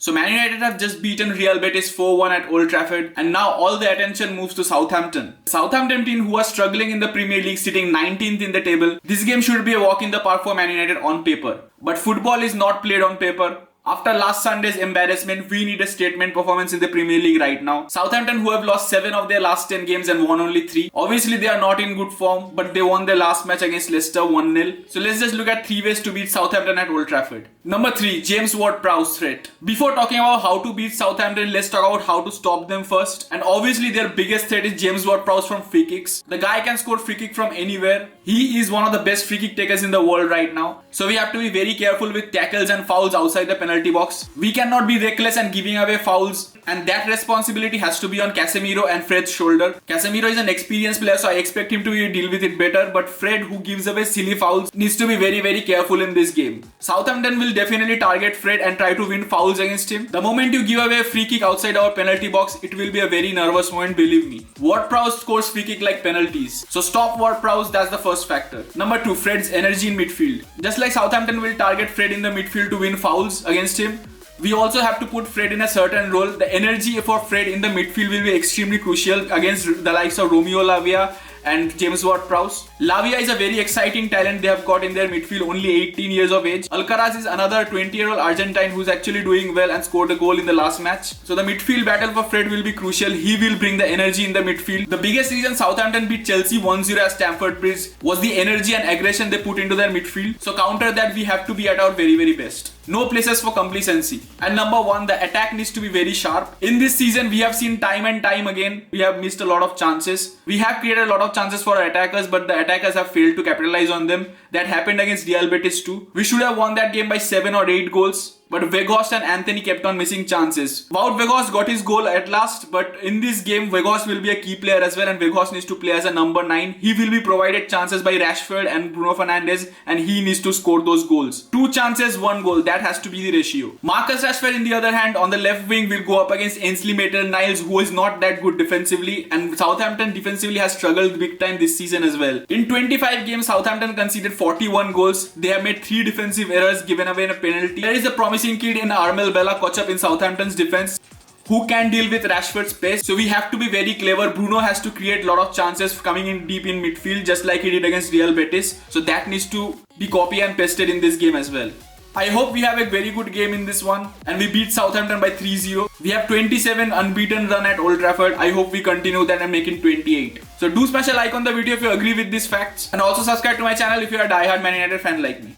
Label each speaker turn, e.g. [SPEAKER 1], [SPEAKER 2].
[SPEAKER 1] So Man United have just beaten Real Betis 4-1 at Old Trafford, and now all the attention moves to Southampton. Southampton team who are struggling in the Premier League, sitting 19th in the table. This game should be a walk in the park for Man United on paper. But football is not played on paper. After last Sunday's embarrassment, we need a statement performance in the Premier League right now. Southampton, who have lost 7 of their last 10 games and won only 3. Obviously, they are not in good form, but they won their last match against Leicester 1-0. So let's just look at 3 ways to beat Southampton at Old Trafford. Number 3, James Ward-Prowse threat. Before talking about how to beat Southampton, let's talk about how to stop them first. And obviously, their biggest threat is James Ward-Prowse from free kicks. The guy can score free kick from anywhere. He is one of the best free kick takers in the world right now. So we have to be very careful with tackles and fouls outside the penalty box. We cannot be reckless and giving away fouls, and that responsibility has to be on Casemiro and Fred's shoulder. Casemiro is an experienced player, so I expect him to deal with it better, but Fred, who gives away silly fouls, needs to be very, very careful in this game. Southampton will definitely target Fred and try to win fouls against him. The moment you give away a free kick outside our penalty box, it will be a very nervous moment, believe me. Ward-Prowse scores free kick like penalties. So stop Ward-Prowse, that's the first factor. Number 2, Fred's energy in midfield. Just like Southampton will target Fred in the midfield to win fouls against him, we also have to put Fred in a certain role. The energy for Fred in the midfield will be extremely crucial against the likes of Romeo Lavia and James Ward-Prowse. Lavia is a very exciting talent they have got in their midfield, only 18 years of age. Alcaraz is another 20-year-old Argentine who's actually doing well and scored a goal in the last match. So the midfield battle for Fred will be crucial. He will bring the energy in the midfield. The biggest reason Southampton beat Chelsea 1-0 at Stamford Bridge was the energy and aggression they put into their midfield. So counter that, we have to be at our very, very best. No places for complacency. And number 1, the attack needs to be very sharp. In this season, we have seen time and time again, we have missed a lot of chances. We have created a lot of chances for our attackers, but the attackers have failed to capitalize on them. That happened against Real Betis too. We should have won that game by 7 or 8 goals. But Weghorst and Anthony kept on missing chances. Wout Weghorst got his goal at last, but in this game, Weghorst will be a key player as well, and Weghorst needs to play as a number 9. He will be provided chances by Rashford and Bruno Fernandes, and he needs to score those goals. 2 chances, 1 goal. That has to be the ratio. Marcus Rashford, on the other hand, on the left wing, will go up against Ainsley Maitland-Niles, who is not that good defensively, and Southampton defensively has struggled big time this season as well. In 25 games, Southampton conceded 41 goals. They have made 3 defensive errors, given away a penalty. There is a promising kid in Armel Bella-Kotchap in Southampton's defense who can deal with Rashford's pace. So we have to be very clever. Bruno has to create a lot of chances coming in deep in midfield, just like he did against Real Betis. So that needs to be copy and pasted in this game as well. I hope we have a very good game in this one and we beat Southampton by 3-0. We have 27 unbeaten run at Old Trafford. I hope we continue that and make it 28. So do smash a like on the video if you agree with these facts, and also subscribe to my channel if you are a die-hard Man United fan like me.